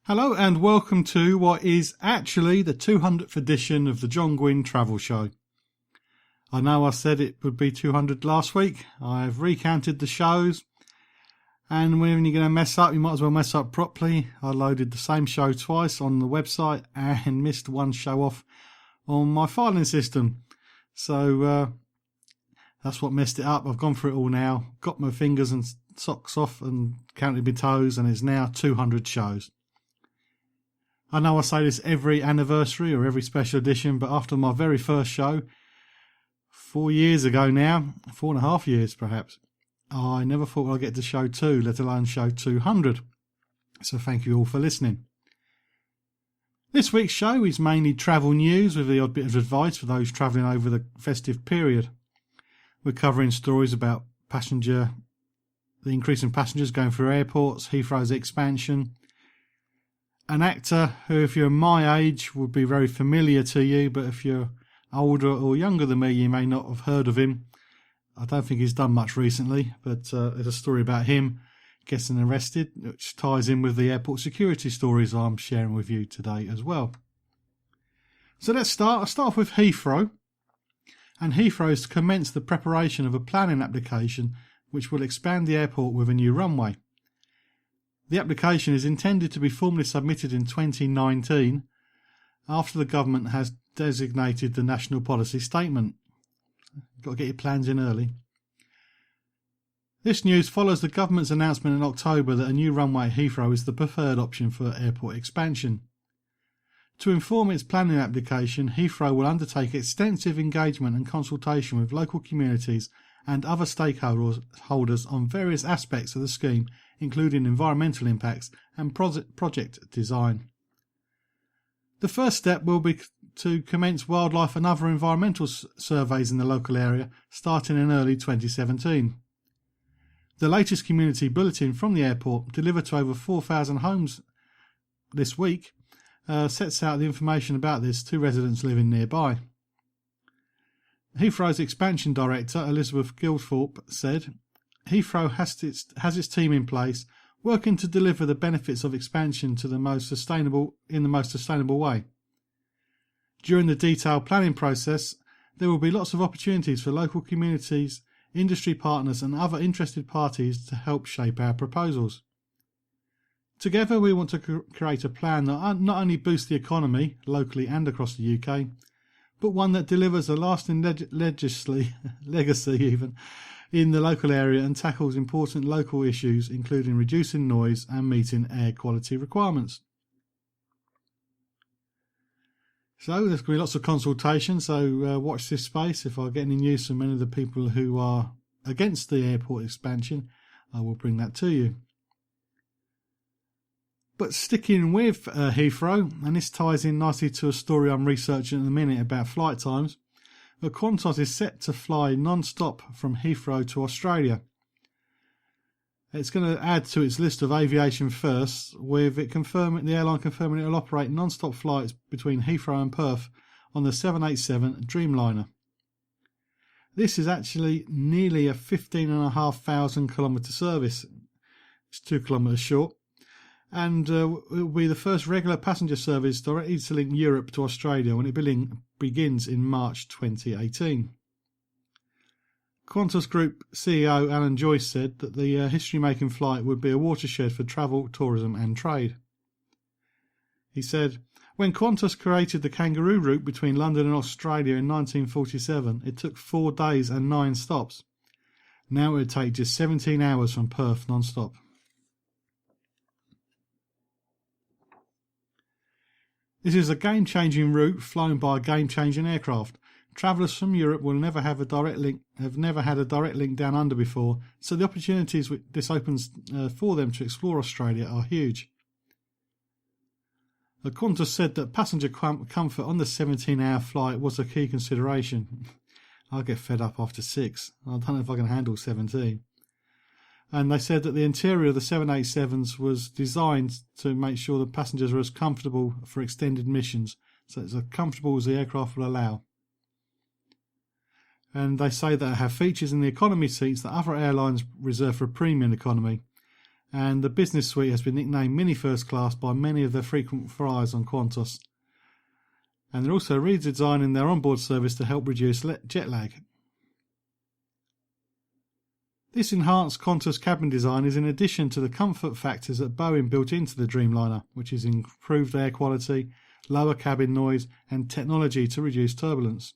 Hello and welcome to what is actually the 200th edition of the John Guinn Travel Show. I know I said it would be 200 last week. I've recounted the shows, and when you're going to mess up, you might as well mess up properly. I loaded the same show twice on the website and missed one show off on my filing system. So that's what messed it up. I've gone through it all now, got my fingers and socks off and counted my toes, and it's now 200 shows. I know I say this every anniversary or every special edition, but after my very first show, 4 years ago now, 4.5 years perhaps, I never thought I'd get to show 2, let alone show 200. So thank you all for listening. This week's show is mainly travel news with the odd bit of advice for those travelling over the festive period. We're covering stories about the increase in passengers going through airports, Heathrow's expansion, an actor who, if you're my age, would be very familiar to you, but if you're older or younger than me, you may not have heard of him. I don't think he's done much recently, but there's a story about him getting arrested, which ties in with the airport security stories I'm sharing with you today as well. So let's start. I'll start off with Heathrow. And Heathrow has commenced the preparation of a planning application which will expand the airport with a new runway. The application is intended to be formally submitted in 2019 after the government has designated the National Policy Statement. You've got to get your plans in early. This news follows the government's announcement in October that a new runway at Heathrow is the preferred option for airport expansion. To inform its planning application, Heathrow will undertake extensive engagement and consultation with local communities and other stakeholders on various aspects of the scheme, including environmental impacts and project design. The first step will be to commence wildlife and other environmental surveys in the local area, starting in early 2017. The latest community bulletin from the airport, delivered to over 4,000 homes this week, sets out the information about this to residents living nearby. Heathrow's expansion director, Elizabeth Gilthorpe, said, Heathrow has its team in place, working to deliver the benefits of expansion in the most sustainable way. During the detailed planning process, there will be lots of opportunities for local communities, industry partners and other interested parties to help shape our proposals. Together we want to create a plan that not only boosts the economy, locally and across the UK, but one that delivers a lasting legacy even in the local area and tackles important local issues, including reducing noise and meeting air quality requirements. So there's going to be lots of consultation, so watch this space. If I get any news from any of the people who are against the airport expansion, I will bring that to you. But sticking with Heathrow, and this ties in nicely to a story I'm researching at the minute about flight times, but Qantas is set to fly non-stop from Heathrow to Australia. It's going to add to its list of aviation firsts, with the airline confirming it will operate non-stop flights between Heathrow and Perth on the 787 Dreamliner. This is actually nearly a 15,500 kilometre service. It's 2 kilometres short. And it will be the first regular passenger service directly to link Europe to Australia when it begins in March 2018. Qantas Group CEO Alan Joyce said that the history-making flight would be a watershed for travel, tourism and trade. He said, when Qantas created the kangaroo route between London and Australia in 1947, it took 4 days and 9 stops. Now it would take just 17 hours from Perth non-stop. This is a game-changing route flown by a game-changing aircraft. Travellers from Europe will never have never had a direct link down under before, so the opportunities this opens for them to explore Australia are huge. Qantas said that passenger comfort on the 17-hour flight was a key consideration. I'll get fed up after 6. I don't know if I can handle 17. And they said that the interior of the 787s was designed to make sure the passengers are as comfortable for extended missions, so it's as comfortable as the aircraft will allow. And they say that it have features in the economy seats that other airlines reserve for a premium economy. and the business suite has been nicknamed Mini First Class by many of their frequent flyers on Qantas. And they're also redesigning their onboard service to help reduce jet lag. This enhanced Qantas cabin design is in addition to the comfort factors that Boeing built into the Dreamliner, which is improved air quality, lower cabin noise, and technology to reduce turbulence.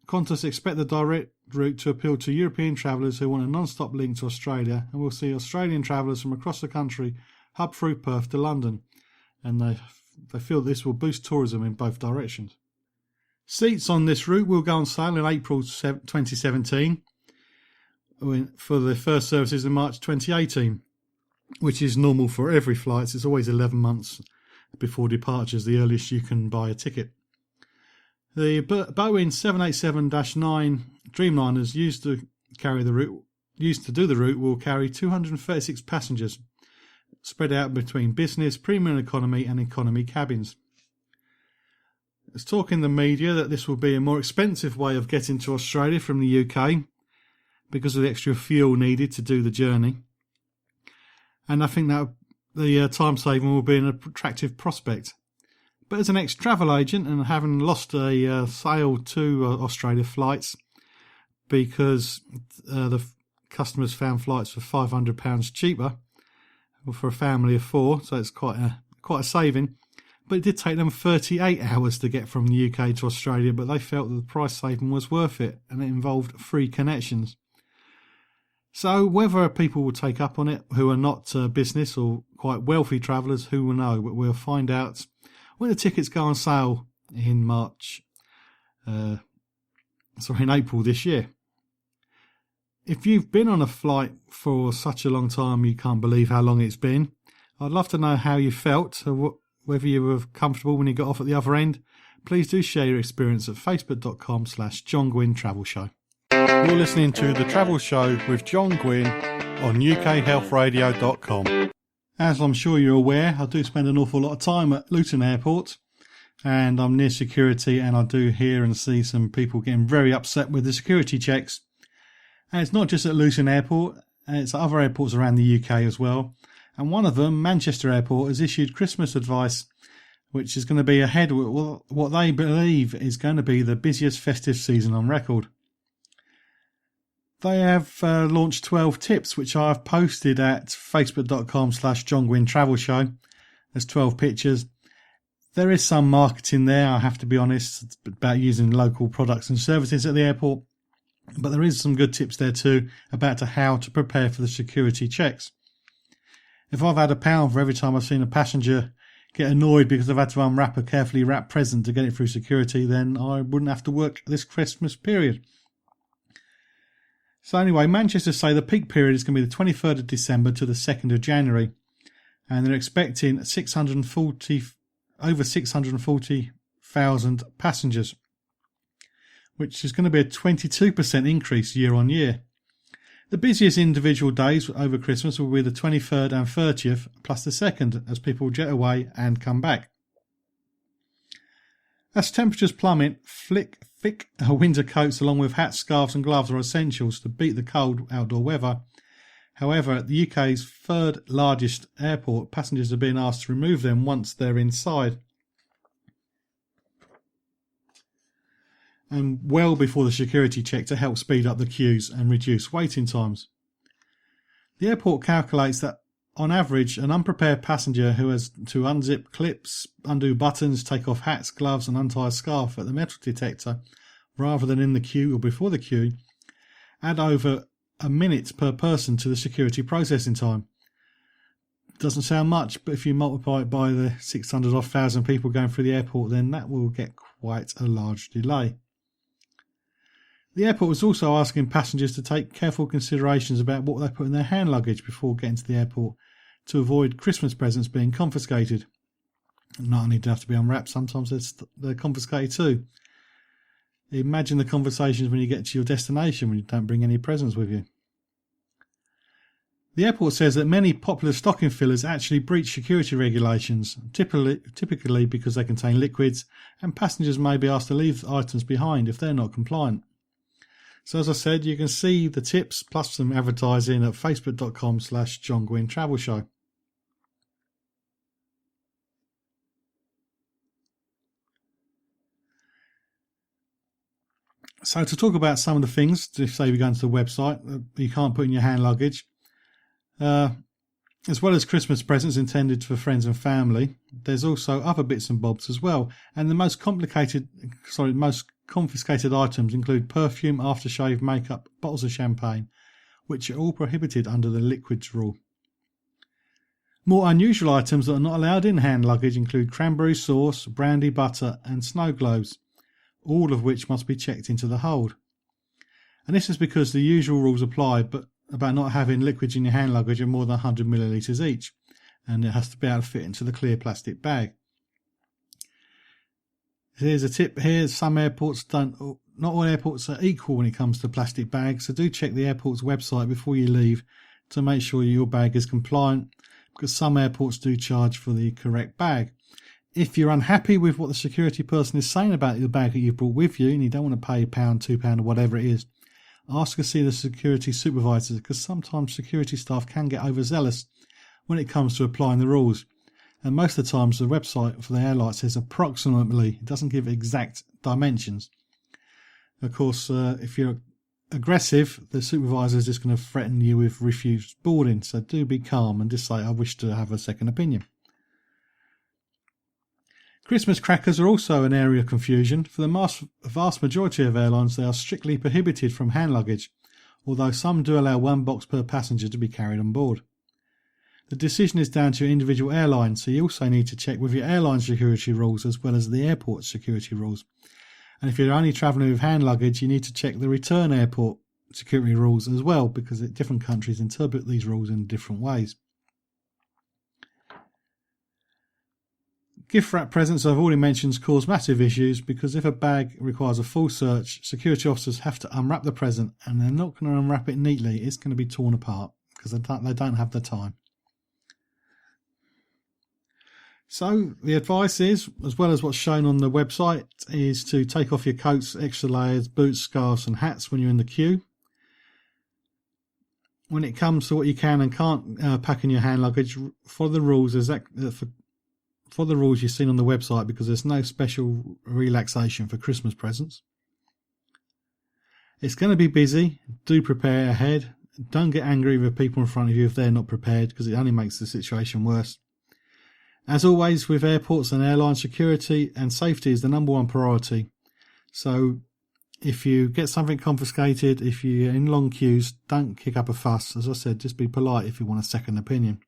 Qantas expect the direct route to appeal to European travellers who want a non-stop link to Australia, and will see Australian travellers from across the country hub through Perth to London, and they feel this will boost tourism in both directions. Seats on this route will go on sale in April 2017 for the first services in March 2018, which is normal for every flight. It's always 11 months before departures, the earliest you can buy a ticket. The Boeing 787-9 Dreamliners used to do the route will carry 236 passengers, spread out between business, premium economy and economy cabins. There's talk in the media that this will be a more expensive way of getting to Australia from the UK because of the extra fuel needed to do the journey. And I think that the time saving will be an attractive prospect. But as an ex-travel agent and having lost a sale to Australia flights because the customers found flights for £500 cheaper for a family of four, so it's quite a saving. But it did take them 38 hours to get from the UK to Australia, but they felt that the price saving was worth it, and it involved free connections. So whether people will take up on it who are not business or quite wealthy travellers, who will know, but we'll find out when the tickets go on sale in in April this year. If you've been on a flight for such a long time you can't believe how long it's been, I'd love to know how you felt, or whether you were comfortable when you got off at the other end. Please do share your experience at facebook.com/John Guinn Travel Show. You're listening to The Travel Show with John Guinn on ukhealthradio.com. As I'm sure you're aware, I do spend an awful lot of time at Luton Airport, and I'm near security, and I do hear and see some people getting very upset with the security checks. And it's not just at Luton Airport, it's at other airports around the UK as well. And one of them, Manchester Airport, has issued Christmas advice, which is going to be ahead of what they believe is going to be the busiest festive season on record. They have launched 12 tips, which I've posted at facebook.com/John Guinn Travel Show. There's 12 pictures. There is some marketing there, I have to be honest, about using local products and services at the airport. But there is some good tips there too about how to prepare for the security checks. If I've had £1 for every time I've seen a passenger get annoyed because I've had to unwrap a carefully wrapped present to get it through security, then I wouldn't have to work this Christmas period. So anyway, Manchester say the peak period is going to be the 23rd of December to the 2nd of January. And they're expecting over 640,000 passengers, which is going to be a 22% increase year on year. The busiest individual days over Christmas will be the 23rd and 30th, plus the 2nd, as people jet away and come back. As temperatures plummet, thick winter coats along with hats, scarves and gloves are essentials to beat the cold outdoor weather. However, at the UK's third largest airport, passengers are being asked to remove them once they're inside, and well before the security check, to help speed up the queues and reduce waiting times. The airport calculates that on average, an unprepared passenger who has to unzip clips, undo buttons, take off hats, gloves and untie a scarf at the metal detector rather than in the queue or before the queue, add over a minute per person to the security processing time. Doesn't sound much, but if you multiply it by the 600,000 people going through the airport, then that will get quite a large delay. The airport was also asking passengers to take careful considerations about what they put in their hand luggage before getting to the airport, to avoid Christmas presents being confiscated. Not only do they have to be unwrapped, sometimes they're confiscated too. Imagine the conversations when you get to your destination when you don't bring any presents with you. The airport says that many popular stocking fillers actually breach security regulations, typically because they contain liquids, and passengers may be asked to leave items behind if they're not compliant. So as I said, you can see the tips plus some advertising at facebook.com/John Guinn Travel Show. So to talk about some of the things, to say we go into the website, you can't put in your hand luggage, as well as Christmas presents intended for friends and family, there's also other bits and bobs as well. And the most confiscated items include perfume, aftershave, makeup, bottles of champagne, which are all prohibited under the liquids rule. More unusual items that are not allowed in hand luggage include cranberry sauce, brandy butter and snow globes, all of which must be checked into the hold. And this is because the usual rules apply, but about not having liquids in your hand luggage of more than 100 millilitres each, and it has to be able to fit into the clear plastic bag. Here's a tip here: some airports not all airports are equal when it comes to plastic bags, so do check the airport's website before you leave to make sure your bag is compliant, because some airports do charge for the correct bag. If you're unhappy with what the security person is saying about the bag that you've brought with you and you don't want to pay £1, £2 or whatever it is, ask to see the security supervisors, because sometimes security staff can get overzealous when it comes to applying the rules. And most of the times the website for the airline says approximately, it doesn't give exact dimensions. Of course, if you're aggressive, the supervisor is just going to threaten you with refused boarding. So do be calm and just say, I wish to have a second opinion. Christmas crackers are also an area of confusion. For the vast majority of airlines, they are strictly prohibited from hand luggage, although some do allow one box per passenger to be carried on board. The decision is down to your individual airline, so you also need to check with your airline security rules as well as the airport security rules. And if you're only travelling with hand luggage, you need to check the return airport security rules as well, because different countries interpret these rules in different ways. Gift wrap presents I've already mentioned cause massive issues, because if a bag requires a full search, security officers have to unwrap the present, and they're not going to unwrap it neatly. It's going to be torn apart because they don't have the time. So the advice is, as well as what's shown on the website, is to take off your coats, extra layers, boots, scarves and hats when you're in the queue. When it comes to what you can and can't pack in your hand luggage, follow the rules for the rules you've seen on the website, because there's no special relaxation for Christmas presents. It's going to be busy. Do prepare ahead. Don't get angry with people in front of you if they're not prepared, because it only makes the situation worse. As always with airports and airline, security and safety is the number one priority. So if you get something confiscated, if you're in long queues, don't kick up a fuss. As I said, just be polite if you want a second opinion.